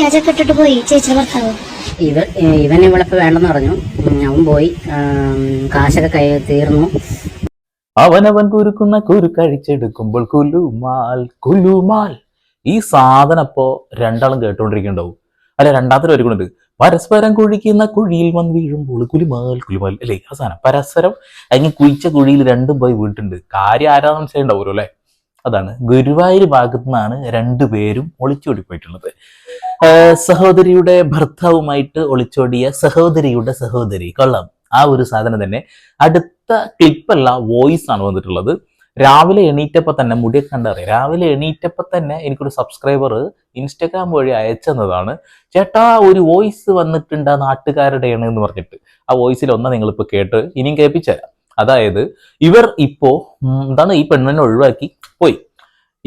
ഇട്ടിട്ട് പോയി ചേച്ചിയുടെ ഭർത്താവ്. ഇവൻ ഇവളിപ്പോ വേണ്ടെന്ന് പറഞ്ഞു. അവൻ പോയി, കാശൊക്കെ തീർന്നു. അവനവൻ കുരുക്കുന്ന കുരുക്കഴിച്ചെടുക്കുമ്പോൾ കുലുമാൽ കുലുമാൽ. ഈ സാധനം ഇപ്പോ രണ്ടാളും കേട്ടോണ്ടിരിക്കണ്ടാവും. അല്ല, രണ്ടാമത്തെ ഒരുക്കുന്നുണ്ട്. പരസ്പരം കുഴിക്കുന്ന കുഴിയിൽ വന്ന് വീഴുമ്പോൾ കുലുമാൽ കുലുമാൽ അല്ലേ? ആ സാധനം പരസ്പരം അല്ലെങ്കിൽ കുഴിച്ച കുഴിയിൽ രണ്ടും പോയി വീട്ടുണ്ട്. കാര്യം ആരാന്ന് മനസ്സിലായിണ്ടാവുമല്ലോ അല്ലെ? അതാണ് ഗുരുവായൂർ ഭാഗത്തു നിന്നാണ് രണ്ടുപേരും ഒളിച്ചോടി പോയിട്ടുള്ളത്. സഹോദരിയുടെ ഭർത്താവുമായിട്ട് ഒളിച്ചോടിയ സഹോദരിയുടെ സഹോദരി. കൊള്ളാം. ആ ഒരു സാധനം തന്നെ. അടുത്ത ക്ലിപ്പല്ല, വോയിസ് ആണ് വന്നിട്ടുള്ളത്. രാവിലെ എണീറ്റപ്പോ തന്നെ, മുടിയൊക്കെ കണ്ടറിയാം, രാവിലെ എണീറ്റപ്പോ തന്നെ എനിക്കൊരു സബ്സ്ക്രൈബർ ഇൻസ്റ്റാഗ്രാം വഴി അയച്ചെന്നതാണ്. ചേട്ടാ, ഒരു വോയിസ് വന്നിട്ടുണ്ട് നാട്ടുകാരുടെയാണ് എന്ന് പറഞ്ഞിട്ട്. ആ വോയിസിൽ ഒന്നാ നിങ്ങളിപ്പോ കേട്ട് ഇനിയും കേൾപ്പിച്ചുതരാം. അതായത് ഇവർ ഇപ്പോ ഈ പെണ്ണിനെ ഒഴിവാക്കി പോയി.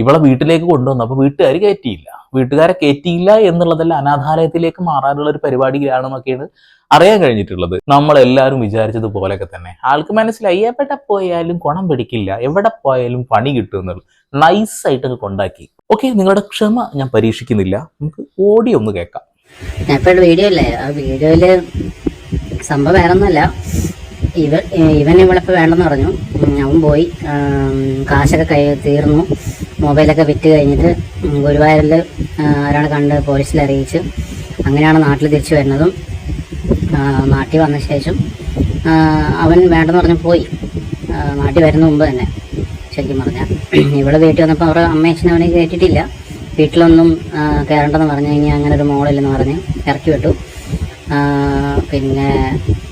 ഇവളെ വീട്ടിലേക്ക് കൊണ്ടുവന്നു. വീട്ടുകാർ കയറ്റിയില്ല. വീട്ടുകാരെ കയറ്റിയില്ല എന്നുള്ളതല്ല, അനാഥാലയത്തിലേക്ക് മാറാനുള്ള ഒരു പരിപാടിയിലാണെന്നൊക്കെയാണ് അറിയാൻ കഴിഞ്ഞിട്ടുള്ളത്. നമ്മളെല്ലാവരും വിചാരിച്ചതുപോലെയൊക്കെ തന്നെ ആൾക്ക് മനസ്സിലായി, എവിടെ പോയാലും ഗുണം പിടിക്കില്ല, എവിടെ പോയാലും പണി കിട്ടും എന്നുള്ളത്. നൈസായിട്ടൊക്കെ കൊണ്ടാക്കി. ഓക്കെ, നിങ്ങളുടെ ക്ഷമ ഞാൻ പരീക്ഷിക്കുന്നില്ല. നമുക്ക് ഓഡിയോ ഒന്ന് കേൾക്കാം. ഞാൻ ഇപ്പോൾ വീഡിയോ അല്ലേ, ആ വീഡിയോയില് സംഭവം വേറെ ഒന്നുമല്ല. ഇവൻ ഇവളിപ്പോ വേണ്ടെന്ന് പറഞ്ഞു. അവൻ പോയി, കാശൊക്കെ തീർന്നു. മൊബൈലൊക്കെ വിറ്റ് കഴിഞ്ഞിട്ട് ഗുരുവായൂരിൽ ഒരാളെ കണ്ട് പോലീസിൽ അറിയിച്ച് അങ്ങനെയാണ് നാട്ടിൽ തിരിച്ചു വരുന്നതും. നാട്ടിൽ വന്ന ശേഷം അവൻ വേണ്ടെന്ന് പറഞ്ഞ് പോയി. നാട്ടിൽ വരുന്ന മുമ്പ് തന്നെ ശരിക്കും പറഞ്ഞാൽ. ഇവിടെ വീട്ടിൽ വന്നപ്പോൾ അവരുടെ അമ്മയച്ഛനും അവനെ കയറ്റിയിട്ടില്ല. വീട്ടിലൊന്നും കയറേണ്ടെന്ന് പറഞ്ഞു കഴിഞ്ഞാൽ അങ്ങനെ ഒരു മോളില്ലെന്ന് പറഞ്ഞ് ഇറക്കി വിട്ടു. പിന്നെ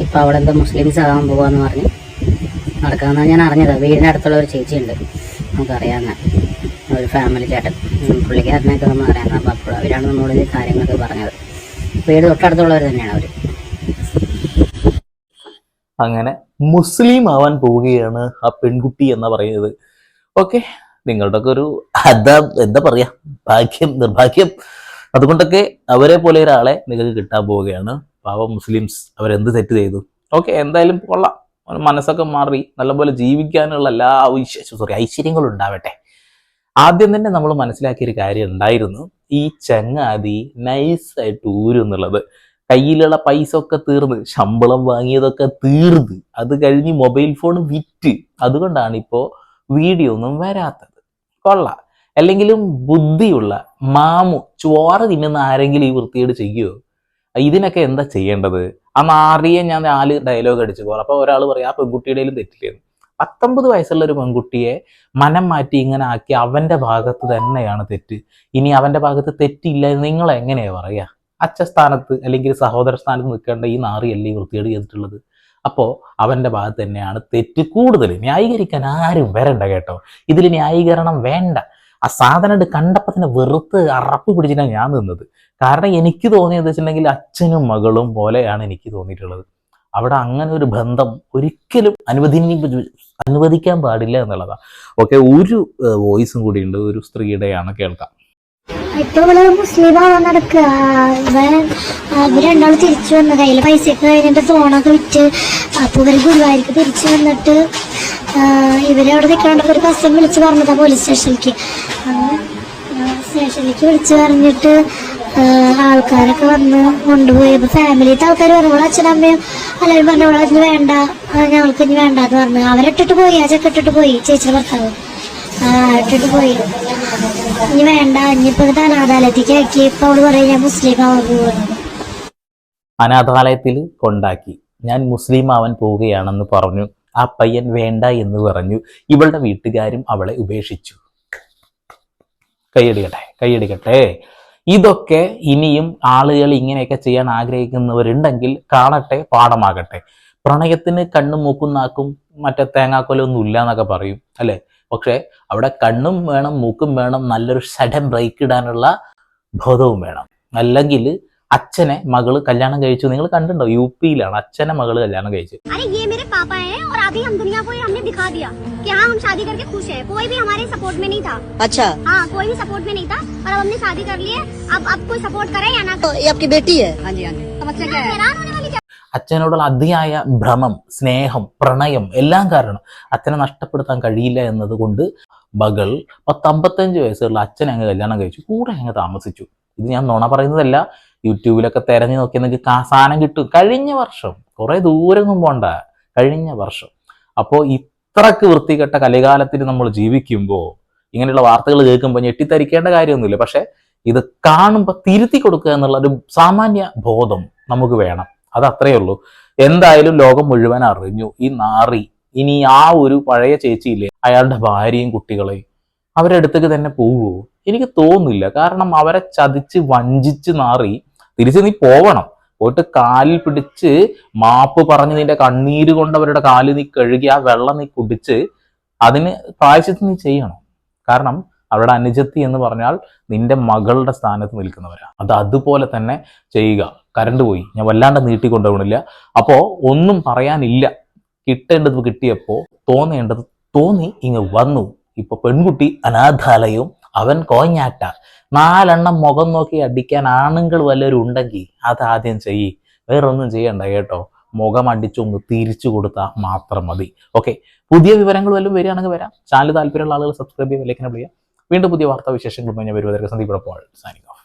ഇപ്പം അവിടെ എന്തോ മുസ്ലിംസ് ആകാൻ പോകാമെന്ന് പറഞ്ഞ് നടക്കാമെന്നാണ് ഞാൻ അറിഞ്ഞത്. വീടിൻ്റെ അടുത്തുള്ള ഒരു ചേച്ചിയുണ്ട്, നമുക്കറിയാവുന്ന ഒരു ഫാമിലി ചേട്ടൻ. പുള്ളിക്കാരനൊക്കെ നമ്മൾ അറിയാവുന്ന. അപ്പം അപ്പോൾ അവരാണ് നമ്മളോട് ഈ കാര്യങ്ങളൊക്കെ പറഞ്ഞത്. വീട് തൊട്ടടുത്തുള്ളവർ തന്നെയാണ് അവർ. അങ്ങനെ മുസ്ലിം ആവാൻ പോവുകയാണ് ആ പെൺകുട്ടി എന്നാ പറയുന്നത്. ഓക്കെ, നിങ്ങളുടെ ഒക്കെ ഒരു എന്താ പറയാ, ഭാഗ്യം നിർഭാഗ്യം. അതുകൊണ്ടൊക്കെ അവരെ പോലെ ഒരാളെ നിങ്ങൾക്ക് കിട്ടാൻ പോവുകയാണ്. പാവം മുസ്ലിംസ് അവരെന്ത് തെറ്റ് ചെയ്തു? ഓക്കെ, എന്തായാലും കൊള്ളാം. മനസ്സൊക്കെ മാറി നല്ലപോലെ ജീവിക്കാനുള്ള എല്ലാ ഐശ്വര്യങ്ങളും ഉണ്ടാവട്ടെ. ആദ്യം തന്നെ നമ്മൾ മനസ്സിലാക്കിയൊരു കാര്യം ഉണ്ടായിരുന്നു, ഈ ചങ്ങാതി നൈസായിട്ട് ഊരെന്നുള്ളത്. കയ്യിലുള്ള പൈസ ഒക്കെ തീർന്ന്, ശമ്പളം വാങ്ങിയതൊക്കെ തീർന്ന്, അത് കഴിഞ്ഞ് മൊബൈൽ ഫോൺ വിറ്റ്. അതുകൊണ്ടാണ് ഇപ്പോ വീഡിയോ ഒന്നും വരാത്തത്. കൊള്ളാം. അല്ലെങ്കിലും ബുദ്ധിയുള്ള മാമു ചോറ് തിന്നുന്ന ആരെങ്കിലും ഈ വൃത്തിയോട് ചെയ്യുമോ? ഇതിനൊക്കെ എന്താ ചെയ്യേണ്ടത്? ആ നാറിയെ ഞാൻ 4 ഡയലോഗ് അടിച്ചു പോകാം. അപ്പൊ ഒരാൾ പറയാം, ആ പെൺകുട്ടിയുടെയും തെറ്റില്ലെന്ന്. 19 വയസ്സുള്ള ഒരു പെൺകുട്ടിയെ മനം മാറ്റി ഇങ്ങനെ ആക്കി അവന്റെ ഭാഗത്ത് തന്നെയാണ് തെറ്റ്. ഇനി അവന്റെ ഭാഗത്ത് തെറ്റില്ല എന്ന് നിങ്ങൾ എങ്ങനെയാ പറയാ? അച്ഛസ്ഥാനത്ത് അല്ലെങ്കിൽ സഹോദര സ്ഥാനത്ത് നിൽക്കേണ്ട ഈ നാറിയല്ലേ വൃത്തിയോട് ചെയ്തിട്ടുള്ളത്. അപ്പോൾ അവന്റെ ഭാഗത്ത് തന്നെയാണ് തെറ്റ് കൂടുതൽ. ന്യായീകരിക്കാൻ ആരും വരണ്ട കേട്ടോ. ഇതിൽ ന്യായീകരണം വേണ്ട. ആ സാധനം കണ്ടപ്പോൾ തന്നെ വെറുത്ത് അറപ്പ് പിടിച്ചിട്ടാണ് ഞാൻ നിന്നത്. കാരണം എനിക്ക് തോന്നിയത് വെച്ചിട്ടുണ്ടെങ്കിൽ അച്ഛനും മകളും പോലെയാണ് എനിക്ക് തോന്നിയിട്ടുള്ളത്. അവിടെ അങ്ങനെ ഒരു ബന്ധം ഒരിക്കലും അനുവദിക്കാൻ പാടില്ല എന്നുള്ളതാണ്. ഓക്കെ, ഒരു വോയിസും കൂടി ഉണ്ട്, ഒരു സ്ത്രീയുടെയാണ്, കേൾക്കാം. ഇപ്പൊ ഇവിടെ മുസ്ലിം ആവാൻ നടക്കുക. ഇവര് രണ്ടാളും തിരിച്ചു വന്ന കയ്യിൽ പൈസയൊക്കെ കഴിഞ്ഞിട്ട് ഫോണൊക്കെ വിറ്റ്. അപ്പൊ ഇവര് ഗുരുവായൂർക്ക് തിരിച്ചു വന്നിട്ട് ഇവരവിടെ നിൽക്കാണ്ടപ്പോ ഒരു കസ്റ്റം വിളിച്ച് പറഞ്ഞതാ പോലീസ് സ്റ്റേഷനിലേക്ക്. സ്റ്റേഷനിലേക്ക് വിളിച്ച് പറഞ്ഞിട്ട് ആൾക്കാരൊക്കെ വന്ന് കൊണ്ടുപോയി. ഫാമിലിത്തെ ആൾക്കാർ പറഞ്ഞു, അച്ഛനമ്മയും എല്ലാവരും പറഞ്ഞു, അതിന് വേണ്ട, ഞങ്ങൾക്ക് ഇനി വേണ്ടെന്ന് പറഞ്ഞു. അവരിട്ടിട്ട് പോയി, ആ ചെക്കിട്ടിട്ട് പോയി, ചേച്ചിയുടെ ഭർത്താവ് ഇട്ടിട്ട് പോയി. ഇനി വേണ്ട, ഇനിയിപ്പോ അനാഥാലയത്തേക്ക് ആക്കി. ഇപ്പൊ അവള് പറയും ഞാൻ മുസ്ലിം ആവാൻ പോവുകയാണ്. അനാഥാലയത്തിൽ കൊണ്ടാക്കി, ഞാൻ മുസ്ലിം ആവാൻ പോവുകയാണെന്ന് പറഞ്ഞു. ആ പയ്യൻ വേണ്ട എന്ന് പറഞ്ഞു. ഇവളുടെ വീട്ടുകാരും അവളെ ഉപേക്ഷിച്ചു. കൈയടിക്കട്ടെ. ഇതൊക്കെ ഇനിയും ആളുകൾ ഇങ്ങനെയൊക്കെ ചെയ്യാൻ ആഗ്രഹിക്കുന്നവരുണ്ടെങ്കിൽ കാണട്ടെ, പാഠമാകട്ടെ. പ്രണയത്തിന് കണ്ണും മൂക്കും നാക്കും മറ്റേ തേങ്ങാക്കൊലൊന്നും ഇല്ല എന്നൊക്കെ പറയും അല്ലെ? പക്ഷെ അവിടെ കണ്ണും വേണം, മൂക്കും വേണം, നല്ലൊരു സഡൻ ബ്രേക്ക് ഇടാനുള്ള ബോധവും വേണം. അല്ലെങ്കിൽ അച്ഛനെ മകള് കല്യാണം കഴിച്ചു. നിങ്ങൾ കണ്ടിട്ടുണ്ടോ? യുപിയിലാണ് അച്ഛനെ മകള് കല്യാണം കഴിച്ചു. അച്ഛനോടുള്ള അതിയായ ഭ്രമം, സ്നേഹം, പ്രണയം എല്ലാം കാരണം അച്ഛനെ നഷ്ടപ്പെടുത്താൻ കഴിയില്ല എന്നതുകൊണ്ട് മകൾ 55 വയസ്സുള്ള അച്ഛനെ അങ്ങ് കല്യാണം കഴിച്ചു, കൂടെ അങ്ങ് താമസിച്ചു. ഇത് ഞാൻ നുണ പറയുന്നതല്ല, യൂട്യൂബിലൊക്കെ തെരഞ്ഞു നോക്കിയാൽ നിങ്ങൾക്ക് സാധനം കിട്ടും. കഴിഞ്ഞ വർഷം, കുറെ ദൂരമൊന്നും പോണ്ട, കഴിഞ്ഞ വർഷം. അപ്പോൾ ഇത്രക്ക് വൃത്തികെട്ട കലികാലത്തിൽ നമ്മൾ ജീവിക്കുമ്പോൾ ഇങ്ങനെയുള്ള വാർത്തകൾ കേൾക്കുമ്പോൾ ഞെട്ടിത്തരിക്കേണ്ട കാര്യമൊന്നുമില്ല. പക്ഷെ ഇത് കാണുമ്പോൾ തിരുത്തി കൊടുക്കുക എന്നുള്ള ഒരു സാമാന്യ ബോധം നമുക്ക് വേണം. അത് അത്രയേ ഉള്ളൂ. എന്തായാലും ലോകം മുഴുവൻ അറിഞ്ഞു ഈ നാറി ഇനി ആ ഒരു പഴയ ചേച്ചിയില്ലേ, അയാളുടെ ഭാര്യയും കുട്ടികളെയും അവരുടെ അടുത്തേക്ക് തന്നെ പോവുമോ? എനിക്ക് തോന്നുന്നില്ല. കാരണം അവരെ ചതിച്ച് വഞ്ചിച്ച് നാറി തിരിച്ച് നീ പോവണം. പോയിട്ട് കാലിൽ പിടിച്ച് മാപ്പ് പറഞ്ഞ് നിന്റെ കണ്ണീര് കൊണ്ട് അവരുടെ കാല് നീ കഴുകി ആ വെള്ളം നീ കുടിച്ച് അതിന് പ്രായശ്ചിത്തം നീ ചെയ്യണം. കാരണം അവരുടെ അനുജത്തി എന്ന് പറഞ്ഞാൽ നിന്റെ മകളുടെ സ്ഥാനത്ത് നിൽക്കുന്നവരാ. അത് അതുപോലെ തന്നെ ചെയ്യുക. കരണ്ട് പോയി, ഞാൻ വല്ലാണ്ട് നീട്ടിക്കൊണ്ടുപോകണില്ല. അപ്പോൾ ഒന്നും പറയാനില്ല. കിട്ടേണ്ടത് കിട്ടിയപ്പോൾ തോന്നേണ്ടത് തോന്നി ഇങ്ങ് വന്നു. ഇപ്പൊ പെൺകുട്ടി അനാഥാലയവും അവൻ കോഞ്ഞാട്ട. 4 എണ്ണം മുഖം നോക്കി അടിക്കാൻ ആണുങ്ങൾ വല്ലവരും ഉണ്ടെങ്കിൽ അതാദ്യം ചെയ്യ്. വേറൊന്നും ചെയ്യണ്ട കേട്ടോ. മുഖം അടിച്ചൊന്ന് തിരിച്ചു കൊടുത്താൽ മാത്രം മതി. ഓക്കെ, പുതിയ വിവരങ്ങൾ വല്ലതും വരികയാണെങ്കിൽ വരാം. ചാനൽ താല്പര്യമുള്ള ആളുകൾ സബ്സ്ക്രൈബ് ചെയ്യുക, ലൈക്കിനെ വിളിക്കുക. വീണ്ടും പുതിയ വാർത്താ വിശേഷങ്ങളുമായി ഞാൻ വരുവതற்கு സന്ദീപ്. Signing off.